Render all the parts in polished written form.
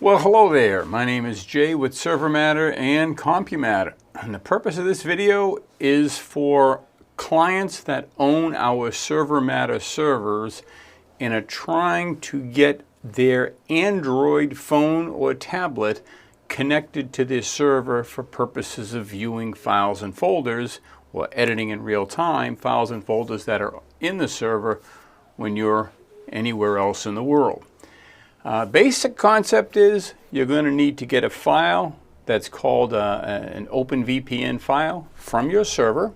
Well, hello there. My name is Jay with ServerMatter and CompuMatter. And the purpose of this video is for clients that own our ServerMatter servers and are trying to get their Android phone or tablet connected to this server for purposes of viewing files and folders or editing in real time files and folders that are in the server when you're anywhere else in the world. Basic concept is you're going to need to get a file that's called an OpenVPN file from your server.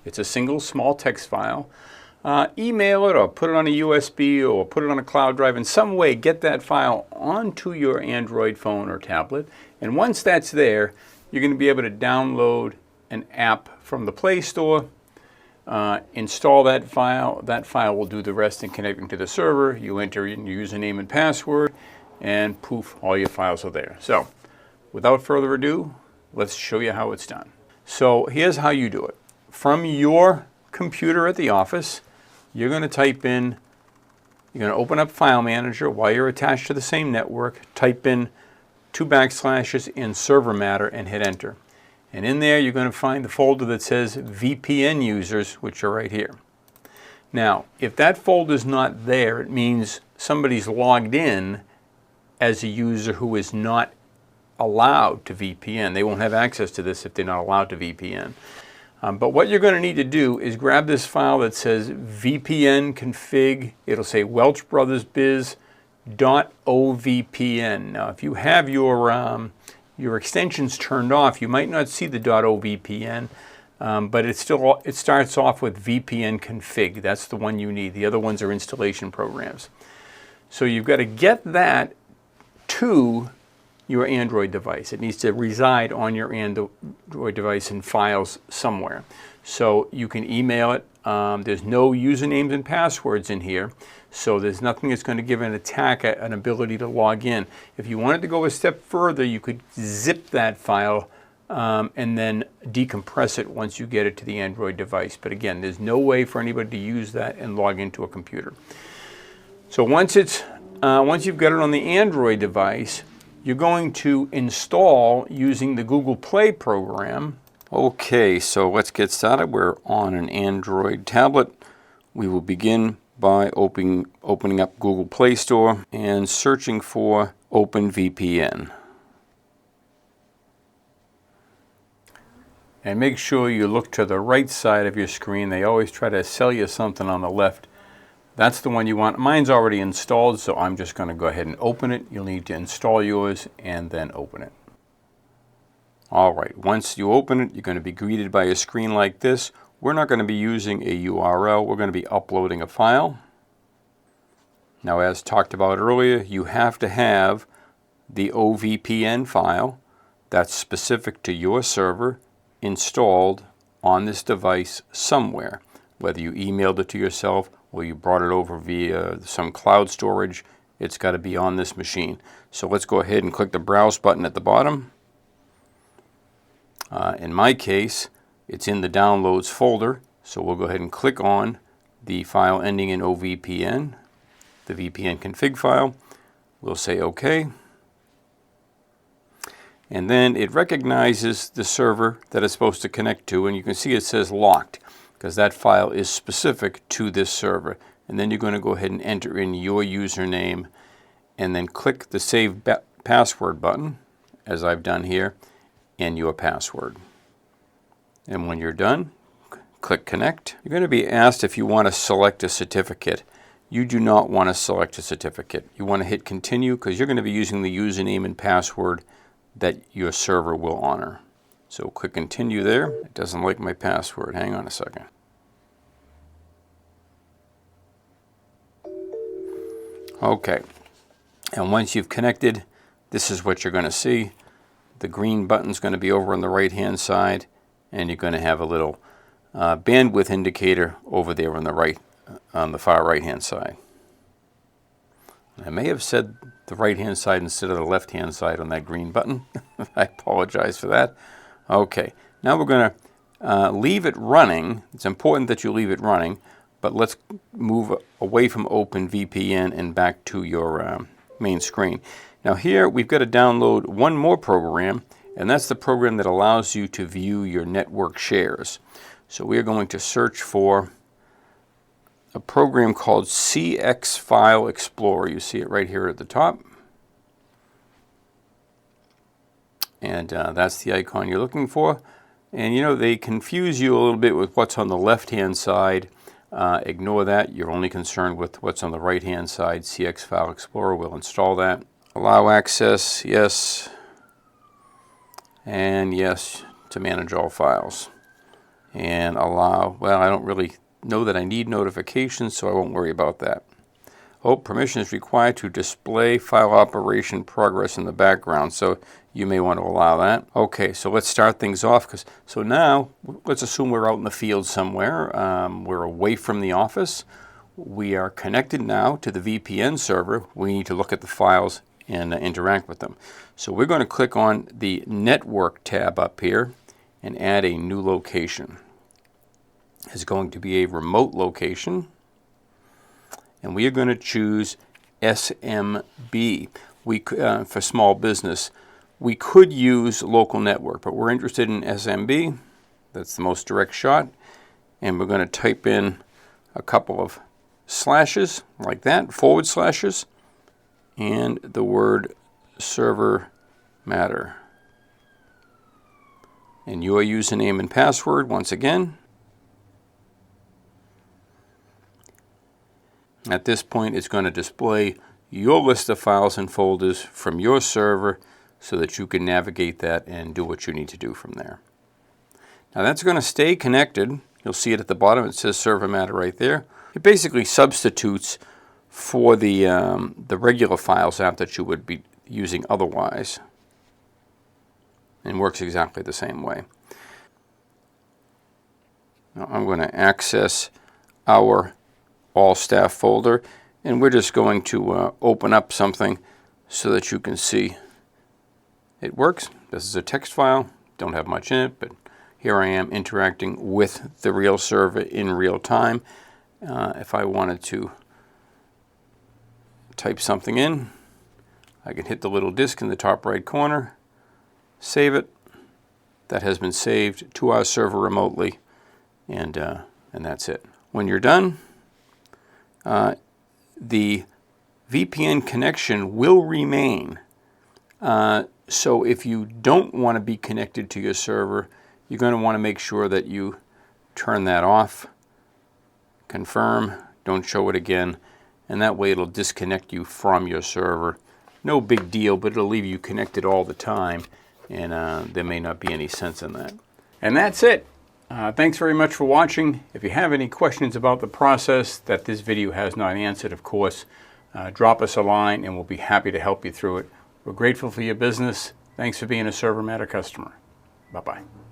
It's a single small text file. Email it or put it on a USB or put it on a cloud drive. In some way, get that file onto your Android phone or tablet. And once that's there, you're going to be able to download an app from the Play Store. Install that file. That file will do the rest in connecting to the server. You enter in your username and password, and poof, all your files are there. So, without further ado, let's show you how it's done. So, here's how you do it. From your computer at the office, you're going to open up File Manager while you're attached to the same network, type in 2 backslashes in ServerMatter and hit Enter. And in there, you're going to find the folder that says VPN users, which are right here. Now, if that folder is not there, it means somebody's logged in as a user who is not allowed to VPN. They won't have access to this if they're not allowed to VPN. But what you're going to need to do is grab this file that says VPN config. It'll say Welch Brothers Biz .ovpn. Now, if you have your extensions turned off, you might not see the .ovpn, but it starts off with VPN config. That's the one you need. The other ones are installation programs. So you've got to get that to your Android device. It needs to reside on your Android device in files somewhere. So you can email it. There's no usernames and passwords in here, so there's nothing that's going to give an attacker an ability to log in. If you wanted to go a step further, you could zip that file and then decompress it once you get it to the Android device. But again, there's no way for anybody to use that and log into a computer. So once you've got it on the Android device, you're going to install using the Google Play program. Okay, so let's get started. We're on an Android tablet. We will begin by opening up Google Play Store and searching for OpenVPN. And make sure you look to the right side of your screen. They always try to sell you something on the left. That's the one you want. Mine's already installed, so I'm just going to go ahead and open it. You'll need to install yours and then open it. All right, once you open it, you're going to be greeted by a screen like this. We're not going to be using a URL. We're going to be uploading a file. Now, as talked about earlier, you have to have the OVPN file that's specific to your server installed on this device somewhere. Whether you emailed it to yourself or you brought it over via some cloud storage, it's got to be on this machine. So let's go ahead and click the Browse button at the bottom. In my case, it's in the Downloads folder, so we'll go ahead and click on the file ending in OVPN, the VPN config file. We'll say OK. And then it recognizes the server that it's supposed to connect to, and you can see it says locked, because that file is specific to this server. And then you're going to go ahead and enter in your username and then click the Save Password button, as I've done here, and your password. And when you're done, click Connect. You're going to be asked if you want to select a certificate. You do not want to select a certificate. You want to hit Continue because you're going to be using the username and password that your server will honor. So click Continue there. It doesn't like my password. Hang on a second. Okay. And once you've connected, this is what you're going to see. The green button's going to be over on the right-hand side, and you're going to have a little bandwidth indicator over there on the far right-hand side. I may have said the right-hand side instead of the left-hand side on that green button. I apologize for that. Okay, now we're going to leave it running. It's important that you leave it running, but let's move away from OpenVPN and back to your main screen. Now here we've got to download one more program, and that's the program that allows you to view your network shares. So we are going to search for a program called CX File Explorer. You see it right here at the top. And that's the icon you're looking for. And you know, they confuse you a little bit with what's on the left-hand side. Ignore that. You're only concerned with what's on the right-hand side. CX File Explorer will install that. Allow access, yes. And yes to manage all files. And allow, well, I don't really know that I need notifications, so I won't worry about that. Oh, permission is required to display file operation progress in the background, so you may want to allow that. Okay, so let's start things off. So now, let's assume we're out in the field somewhere. We're away from the office. We are connected now to the VPN server. We need to look at the files and interact with them. So we're going to click on the Network tab up here and add a new location. It's going to be a remote location. And we are going to choose SMB for small business. We could use local network, but we're interested in SMB. That's the most direct shot. And we're going to type in a couple of slashes like that, forward slashes, and the word ServerMatter. And your username and password once again. At this point, it's going to display your list of files and folders from your server so that you can navigate that and do what you need to do from there. Now that's going to stay connected. You'll see it at the bottom. It says ServerMatter right there. It basically substitutes for the regular Files app that you would be using otherwise, and works exactly the same way. Now I'm going to access our all staff folder, and we're just going to open up something so that you can see it works. This is a text file, don't have much in it, but here I am interacting with the real server in real time. If I wanted to type something in, I can hit the little disk in the top right corner, save it. That has been saved to our server remotely, and that's it. When you're done, the VPN connection will remain. So if you don't want to be connected to your server, you're going to want to make sure that you turn that off, confirm, don't show it again, and that way it'll disconnect you from your server. No big deal, but it'll leave you connected all the time, and there may not be any sense in that. And that's it. Thanks very much for watching. If you have any questions about the process that this video has not answered, of course, drop us a line and we'll be happy to help you through it. We're grateful for your business. Thanks for being a ServerMatter customer. Bye-bye.